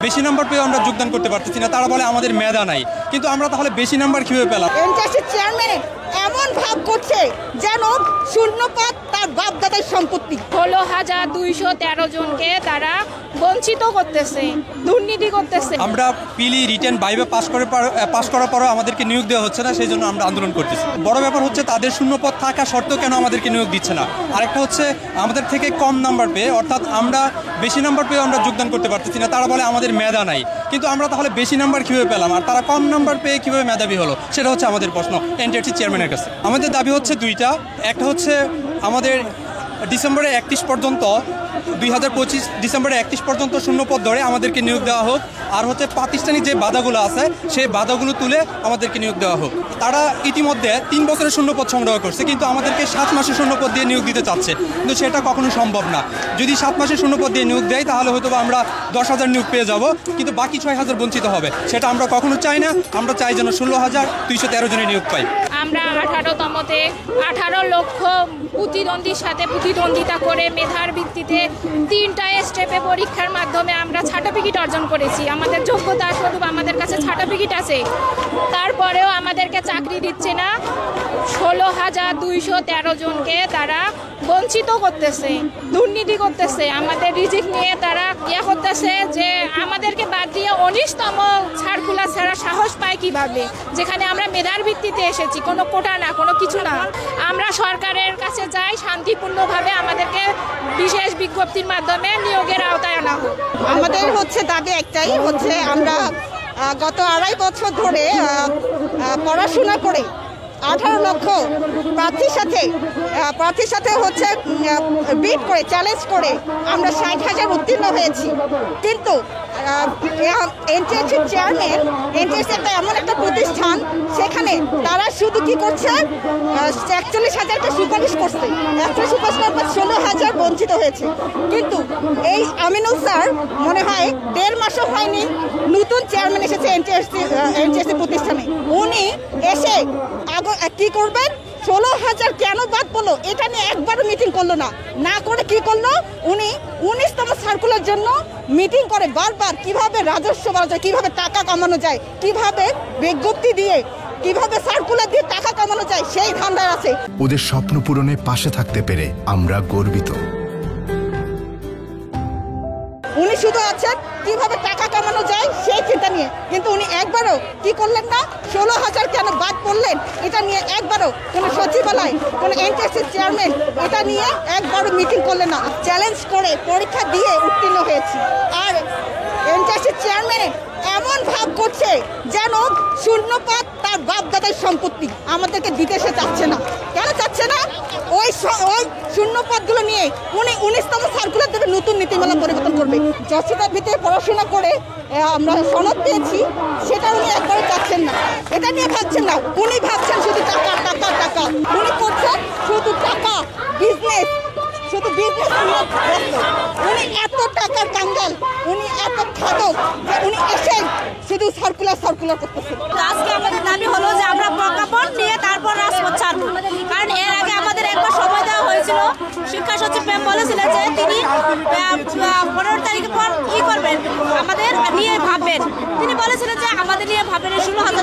বেশি নাম্বার পেয়ে আমরা যোগদান করতে পারতেছি না, তারা বলে আমাদের মেধা নাই, কিন্তু আমরা তাহলে বেশি নাম্বার কিভাবে পেলাম? এনটিআরসির চেয়ারম্যান এমন ভাব করছে যেন শূন্যপদ তার বাপ দাদার সম্পত্তি। 16,213 জনকে তারা বঞ্চিত করতেছে, দুর্নীতি করতেছে। আমরা পিলি রিটেন বাইবে পাস করার পরও আমাদেরকে নিয়োগ দেওয়া হচ্ছে না, সেই জন্য আমরা আন্দোলন করতেছি। বড় ব্যাপার হচ্ছে তাদের শূন্যপদ থাকা সত্ত্বেও কেন আমাদেরকে নিয়োগ দিচ্ছে না। আরেকটা হচ্ছে আমাদের থেকে কম নাম্বার পেয়ে, অর্থাৎ আমরা বেশি নাম্বার পেয়ে আমরা যোগদান করতে পারতেছি না, তারা বলে আমাদের মেধা নাই, কিন্তু আমরা তাহলে বেশি নাম্বার কীভাবে পেলাম আর তারা কম নাম্বার পেয়ে কীভাবে মেধাবী হলো, সেটা হচ্ছে আমাদের প্রশ্ন এনটিআরসি চেয়ারম্যানের কাছে। আমাদের দাবি হচ্ছে দুইটা। একটা হচ্ছে আমাদের ডিসেম্বরের 31 পর্যন্ত 2025 ডিসেম্বরের 31 পর্যন্ত শূন্যপদ ধরে আমাদেরকে নিয়োগ দেওয়া হোক, আর হচ্ছে প্রাতিষ্ঠানিক যে বাধাগুলো আছে সেই বাধাগুলো তুলে আমাদেরকে নিয়োগ দেওয়া হোক। তারা ইতিমধ্যে 3 বছরের শূন্যপদ সংগ্রহ করছে, কিন্তু আমাদেরকে 7 মাসের শূন্যপদ দিয়ে নিয়োগ দিতে চাচ্ছে, কিন্তু সেটা কখনো সম্ভব না। যদি 7 মাসের শূন্যপদ দিয়ে নিয়োগ দেয় তাহলে হয়তো আমরা 10,000 নিয়োগ পেয়ে যাব, কিন্তু বাকি 6,000 বঞ্চিত হবে। সেটা আমরা কখনো চাই না। আমরা চাই যেন 16,213 জনের নিয়োগ পাই। আমরা 18তমতে 18 লক্ষ প্রতিদ্বন্দ্বীর সাথে প্রতিদ্বন্দ্বিতা করে মেধার ভিত্তিতে 3টা স্টেপে পরীক্ষার মাধ্যমে আমরা সার্টিফিকেট অর্জন করেছি। আমাদের যোগ্যতা স্বরূপ আমাদের কাছে সার্টিফিকেট আছে, তারপরেও আমাদেরকে চাকরি দিচ্ছে না। 16,213 জনকে তারা বঞ্চিত করতেছে, দুর্নীতি করতেছে। আমাদের রিজিক নিয়ে তারা করতেছে যে আমাদেরকে বাদ দিয়ে 19তম সার্কুলার ছাড়া সাহস পায় কিভাবে, যেখানে আমরা মেধার ভিত্তিতে এসেছি, কোনো কোটা না, কোনো কিছু না। আমরা সরকারের কাছে যাই শান্তিপূর্ণভাবে আমাদেরকে বিশেষ বিজ্ঞপ্তির মাধ্যমে নিয়োগের আওতায় আনা হোক। আমাদের হচ্ছে দাবি একটাই, হচ্ছে আমরা গত 2.5 বছর ধরে পড়াশোনা করে 18 লক্ষ প্রার্থীর সাথে হচ্ছে বিট করে চ্যালেঞ্জ করে আমরা 60,000 উত্তীর্ণ হয়েছি, কিন্তু এনটিআরসির চেয়ারম্যান, এনটিআরসি এমন একটা প্রতিষ্ঠান, সেখানে তারা শুধু কি করছে, 41,000কে সুপারিশ করছে, 100 সুপারিশ করার পর 16,000 বঞ্চিত হয়েছে। কিন্তু এই আমিনুল স্যার মনে হয় 1.5 মাসও হয়নি নতুন চেয়ারম্যান এসেছে এনটিআরসি প্রতিষ্ঠানে। উনি এসে কি করবেন, 16,000 কেন বাদ পড়লো এটা নিয়ে একবারও মিটিং করলো না করে কি করলো, উনি 19তম সার্কুলার জন্য মিটিং করে বারবার কিভাবে রাজস্ব বাড়া যায়, কিভাবে টাকা কামানো যায়, কিভাবে বিজ্ঞপ্তি দিয়ে, কিভাবে সার্কুলার দিয়ে টাকা কামানো যায়, সেই ধান্দায় আছে। ওদের স্বপ্ন পূরণে পাশে থাকতে পেরে আমরা গর্বিত। উনি শুধু আছেন কিভাবে টাকা কামানো যায় সেই চিন্তা নিয়ে, কিন্তু উনি একবারও কি করলেন না, 16,000 কেন বাদ পড়লেন এটা নিয়ে একবারও কোনো সচিবালয়, কোনো এনটিআরসির চেয়ারম্যান এটা নিয়ে একবারও মিটিং করলেন না। চ্যালেঞ্জ করে পরীক্ষা দিয়ে উত্তীর্ণ হয়েছি, আর এনটিআরসির চেয়ারম্যান এমন ভাব করছে যেন শূন্যপদ তার বাপ দাদার সম্পত্তি, আমাদেরকে দিতে সে চাচ্ছে না। কেন চাচ্ছে না? ওই শূন্যপদগুলো নিয়ে উনি 19তম সার্কুলার দেবে, নতুন নীতিমালা পরিবর্তন করবে। যশোদার ভিতরে পড়াশোনা করে আমরা সনদ পেয়েছি, সেটা উনি একবারও চাচ্ছেন না, এটা নিয়ে ভাবছেন না। উনি ভাবছেন শুধু টাকা টাকা টাকা, উনি করছেন শুধু টাকা, বিজনেস, শুধু বিজনেস নিয়ে ব্যস্ত। উনি এত টাকার কাঙ্গাল, উনি এত খাদক যে উনি এসে শুধু সার্কুলার করতেছেন। আজকে আমাদের দাবি হলো যে আমরা প্রজ্ঞাপন নিয়ে তারপর রাজপথ ছাড়বো, কারণ এর আগে আমাদের একবার সময় দেওয়া হয়েছিল। শিক্ষা সচিব ম্যাম বলেছিলেন যে তিনি 15 তারিখের পর কি করবেন, আমাদের নিয়ে ভাববেন। তিনি বলেছিলেন যে আমাদের নিয়ে ভাববেন, 16,000